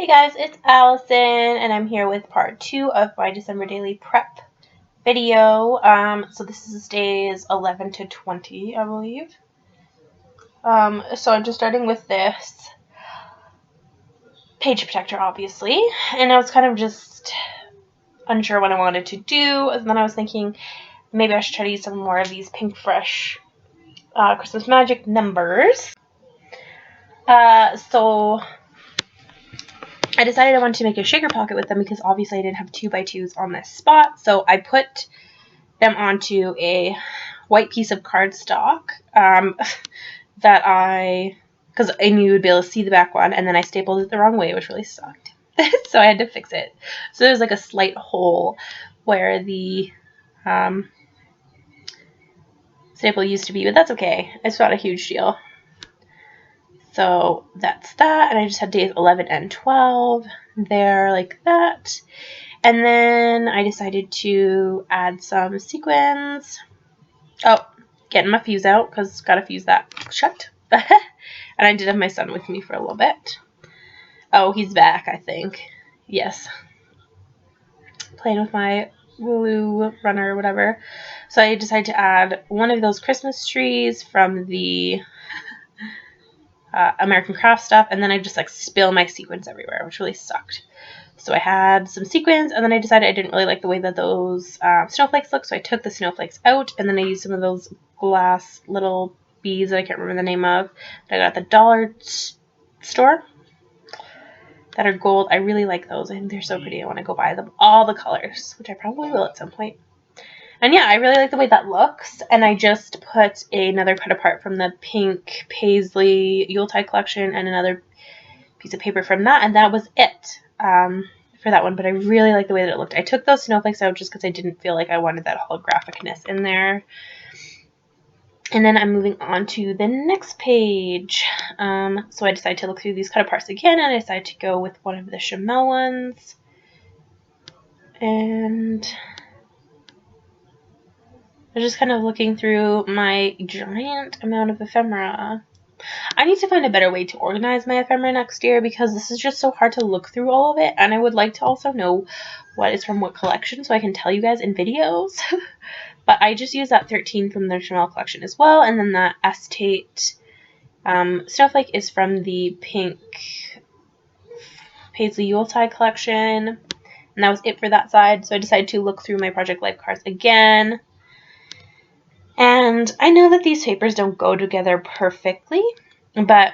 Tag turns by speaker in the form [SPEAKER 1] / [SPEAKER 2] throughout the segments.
[SPEAKER 1] Hey guys, it's Allison, and I'm here with part 2 of my December daily prep video. So this is days 11 to 20, I believe. So I'm just starting with this page protector, obviously, and I was kind of just unsure what I wanted to do, and then I was thinking maybe I should try to use some more of these Pinkfresh Christmas Magic numbers. So I decided I wanted to make a shaker pocket with them because obviously I didn't have 2x2s on this spot, so I put them onto a white piece of cardstock because I knew you would be able to see the back one, and then I stapled it the wrong way, which really sucked. So I had to fix it. So there's like a slight hole where the staple used to be, but that's okay. It's not a huge deal. So that's that, and I just had days 11 and 12 there like that. And then I decided to add some sequins. Oh, getting my fuse out because gotta fuse that shut. And I did have my son with me for a little bit. Oh, he's back, I think. Yes. Playing with my Wooloo runner or whatever. So I decided to add one of those Christmas trees from the American Craft stuff, and then I just spill my sequins everywhere, which really sucked. So I had some sequins, and then I decided I didn't really like the way that those snowflakes look, so I took the snowflakes out, and then I used some of those glass little beads that I can't remember the name of that I got at the dollar store that are gold. I really like those. I think they're so pretty. I want to go buy them all the colors, which I probably will at some point. And yeah, I really like the way that looks, and I just put another cut apart from the pink Paisley Yuletide collection and another piece of paper from that, and that was it for that one. But I really like the way that it looked. I took those snowflakes out just because I didn't feel like I wanted that holographicness in there. And then I'm moving on to the next page. So I decided to look through these cut aparts again, and I decided to go with one of the Chamel ones. And I'm just kind of looking through my giant amount of ephemera. I need to find a better way to organize my ephemera next year because this is just so hard to look through all of it, and I would like to also know what is from what collection so I can tell you guys in videos. But I just used that 13 from the Chanel collection as well, and then that Estate snowflake is from the pink Paisley Yuletide collection, and that was it for that side. So I decided to look through my Project Life cards again. And I know that these papers don't go together perfectly, but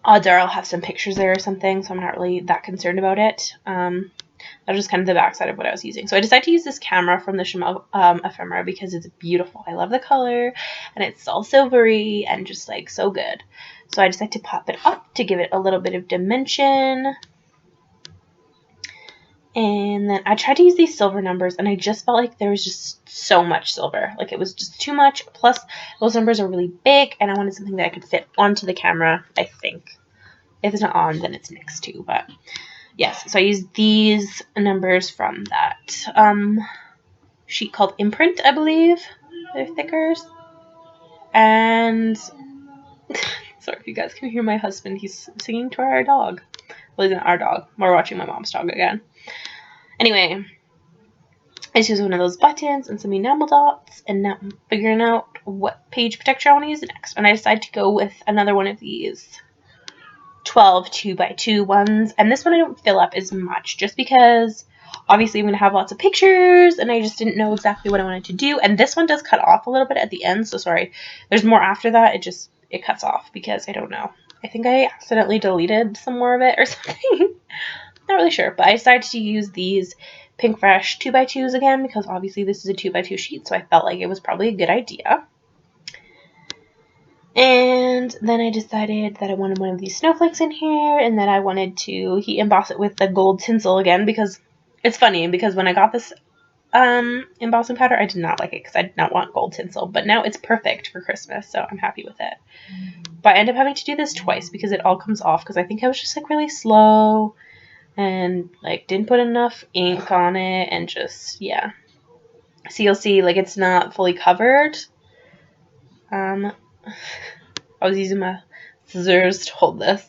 [SPEAKER 1] odds are I'll have some pictures there or something, so I'm not really that concerned about it. That's just kind of the backside of what I was using. So I decided to use this camera from the Chamel ephemera because it's beautiful. I love the color, and it's all silvery and just so good. So I decided to pop it up to give it a little bit of dimension. And then I tried to use these silver numbers, and I just felt like there was just so much silver. Like it was just too much. Plus, those numbers are really big, and I wanted something that I could fit onto the camera, I think. If it's not on, then it's next to. But yes, so I used these numbers from that sheet called Imprint, I believe. They're thickers. And sorry if you guys can hear my husband. He's singing to our dog. Well, he's not our dog. We're watching my mom's dog again. Anyway, I just used one of those buttons and some enamel dots, and now I'm figuring out what page protector I want to use next. And I decided to go with another one of these 12 2x2 ones, and this one I don't fill up as much just because obviously I'm going to have lots of pictures, and I just didn't know exactly what I wanted to do. And this one does cut off a little bit at the end, so sorry. There's more after that. It cuts off because I don't know. I think I accidentally deleted some more of it or something. Not really sure, but I decided to use these Pinkfresh 2x2s again because obviously this is a 2x2 sheet, so I felt like it was probably a good idea. And then I decided that I wanted one of these snowflakes in here, and that I wanted to emboss it with the gold tinsel again, because it's funny, because when I got this embossing powder, I did not like it because I did not want gold tinsel, but now it's perfect for Christmas, so I'm happy with it. But I ended up having to do this twice because it all comes off, because I think I was just really slow and didn't put enough ink on it, and just, yeah. So you'll see it's not fully covered. I was using my scissors to hold this.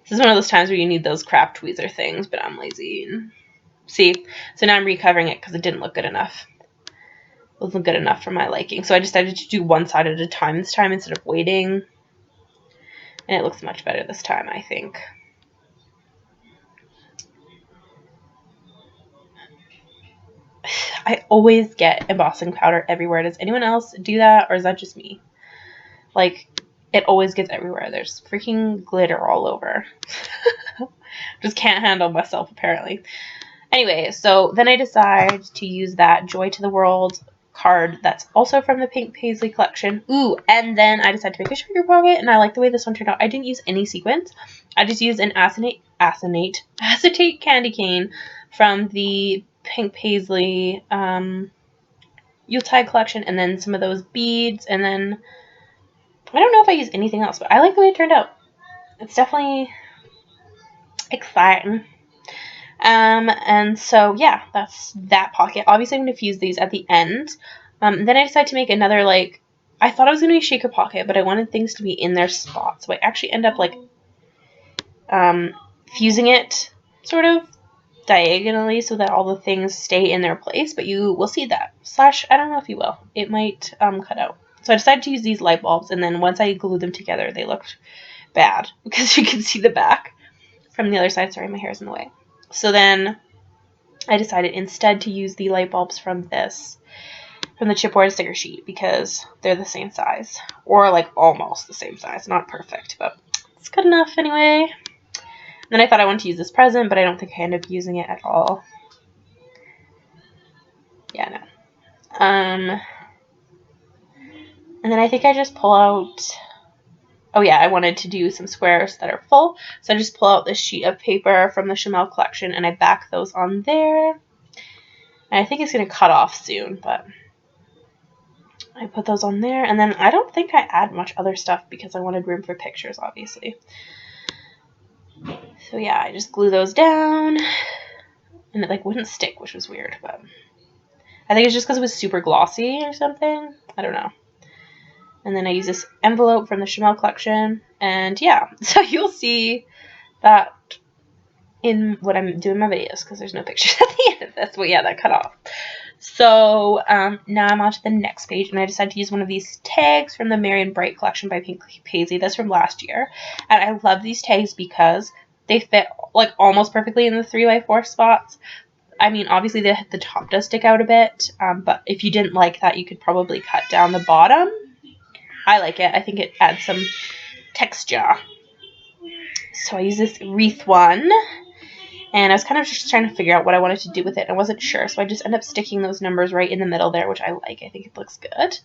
[SPEAKER 1] This is one of those times where you need those craft tweezer things, but I'm lazy. See? So now I'm recovering it because it didn't look good enough. It wasn't good enough for my liking. So I decided to do one side at a time this time instead of waiting. And it looks much better this time, I think. I always get embossing powder everywhere. Does anyone else do that, or is that just me? Like, it always gets everywhere. There's freaking glitter all over. Just can't handle myself, apparently. Anyway, so then I decide to use that Joy to the World card that's also from the Pink Paisley collection. Ooh, and then I decided to make a sugar pocket, and I like the way this one turned out. I didn't use any sequins. I just used an acetate candy cane from the Pink Paisley Yuletide collection, and then some of those beads, and then I don't know if I used anything else, but I like the way it turned out. It's definitely exciting. And so, yeah, that's that pocket. Obviously, I'm going to fuse these at the end. Then I decided to make another, like, I thought it was going to be a shaker pocket, but I wanted things to be in their spot. So I actually end up, like, fusing it sort of diagonally so that all the things stay in their place, but you will see that. Slash, I don't know if you will. It might cut out. So I decided to use these light bulbs, and then once I glued them together, they looked bad because you can see the back from the other side. Sorry, my hair is in the way. So then I decided instead to use the light bulbs from the chipboard sticker sheet because they're the same size, or like almost the same size. Not perfect, but it's good enough anyway. And then I thought I wanted to use this present, but I don't think I ended up using it at all. Yeah, no. And then I think I just pull out, oh yeah, I wanted to do some squares that are full. So I just pull out this sheet of paper from the Chamel collection and I back those on there. And I think it's going to cut off soon, but I put those on there. And then I don't think I add much other stuff because I wanted room for pictures, obviously. So yeah, I just glue those down. And it like wouldn't stick, which was weird, but I think it's just because it was super glossy or something. I don't know. And then I use this envelope from the Chamel collection. And yeah, so you'll see that in what I'm doing my videos because there's no pictures at the end of this. But yeah, that cut off. So now I'm on to the next page. And I decided to use one of these tags from the Marion Bright collection by Pink Paisley. That's from last year. And I love these tags because they fit like almost perfectly in the 3x4 spots. I mean, obviously the top does stick out a bit. But if you didn't like that, you could probably cut down the bottom. I like it. I think it adds some texture. So I use this wreath one. And I was kind of just trying to figure out what I wanted to do with it. I wasn't sure. So I just ended up sticking those numbers right in the middle there, which I like. I think it looks good.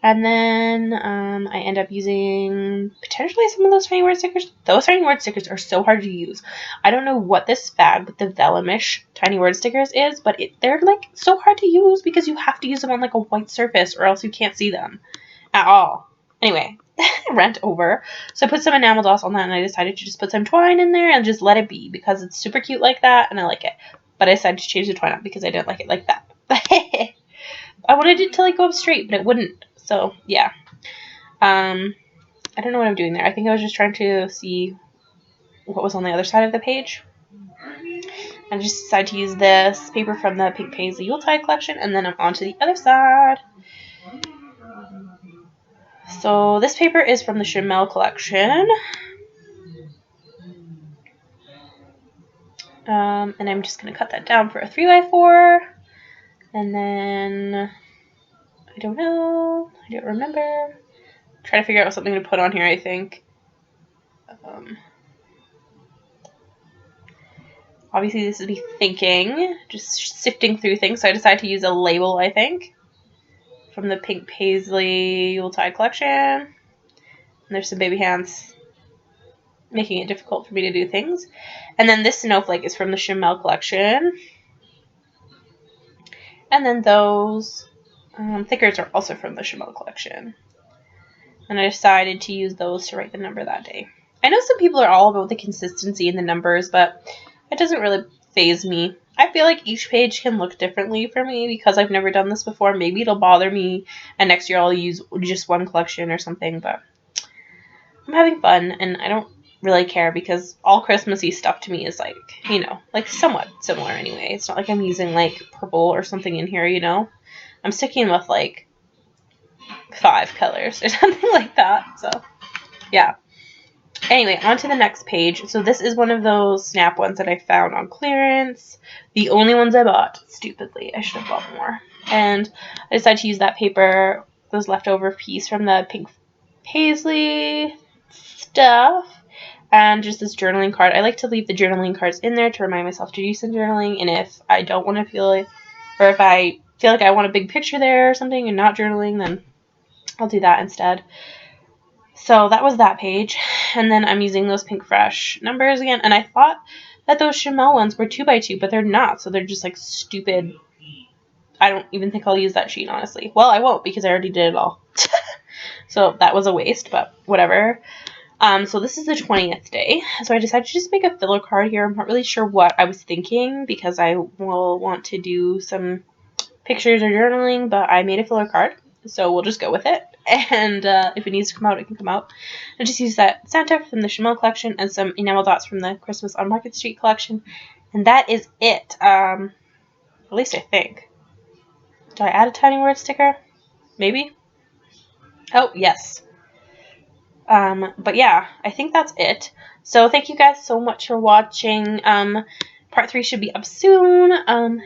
[SPEAKER 1] And then I end up using potentially some of those tiny word stickers. Those tiny word stickers are so hard to use. I don't know what this fad with the Vellamish tiny word stickers is, but they're like so hard to use because you have to use them on like a white surface or else you can't see them at all. Anyway, rent over. So I put some enamel dots on that and I decided to just put some twine in there and just let it be because it's super cute like that and I like it. But I decided to change the twine up because I didn't like it like that. I wanted it to like go up straight, but it wouldn't. So yeah. I don't know what I'm doing there. I think I was just trying to see what was on the other side of the page. I just decided to use this paper from the Pink Paisley Yuletide collection and then I'm on to the other side. So this paper is from the Chamel collection. And I'm just going to cut that down for a 3x4. And then, I don't know. I don't remember. Trying to figure out something to put on here, I think. Obviously, this is me thinking. Just sifting through things. So I decided to use a label, I think. From the Pink Paisley Yuletide collection. And there's some baby hands making it difficult for me to do things. And then this snowflake is from the Chamel collection. And then those thickers are also from the Chamel collection. And I decided to use those to write the number that day. I know some people are all about the consistency in the numbers, but it doesn't really faze me. I feel like each page can look differently for me because I've never done this before. Maybe it'll bother me, and next year I'll use just one collection or something, but I'm having fun, and I don't really care because all Christmassy stuff to me is like, you know, like somewhat similar anyway. It's not like I'm using like purple or something in here, you know. I'm sticking with like 5 colors or something like that. So yeah. Anyway, on to the next page. So this is one of those Snap ones that I found on clearance. The only ones I bought, stupidly. I should have bought more. And I decided to use that paper, those leftover piece from the pink paisley stuff, and just this journaling card. I like to leave the journaling cards in there to remind myself to do some journaling, and if I don't want to feel it, or if I feel like I want a big picture there or something and not journaling, then I'll do that instead. So that was that page, and then I'm using those Pink Fresh numbers again, and I thought that those Chamel ones were 2x2, but they're not, so they're just like stupid. I don't even think I'll use that sheet, honestly. Well, I won't because I already did it all. So that was a waste, but whatever. So this is the 20th day, so I decided to just make a filler card here. I'm not really sure what I was thinking because I will want to do some pictures or journaling, but I made a filler card, so we'll just go with it. And if it needs to come out, it can come out. I just used that Santa from the Chamel collection and some enamel dots from the Christmas on Market Street collection, and that is it. At least I think. Did I add a tiny word sticker? Maybe? Oh, yes. But yeah, I think that's it. So thank you guys so much for watching. Part 3 should be up soon.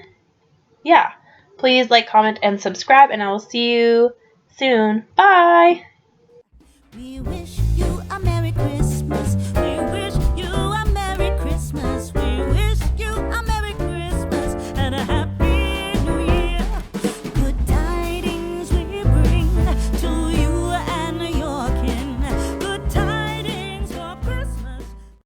[SPEAKER 1] Yeah. Please like, comment, and subscribe, and I will see you soon. Bye!
[SPEAKER 2] We wish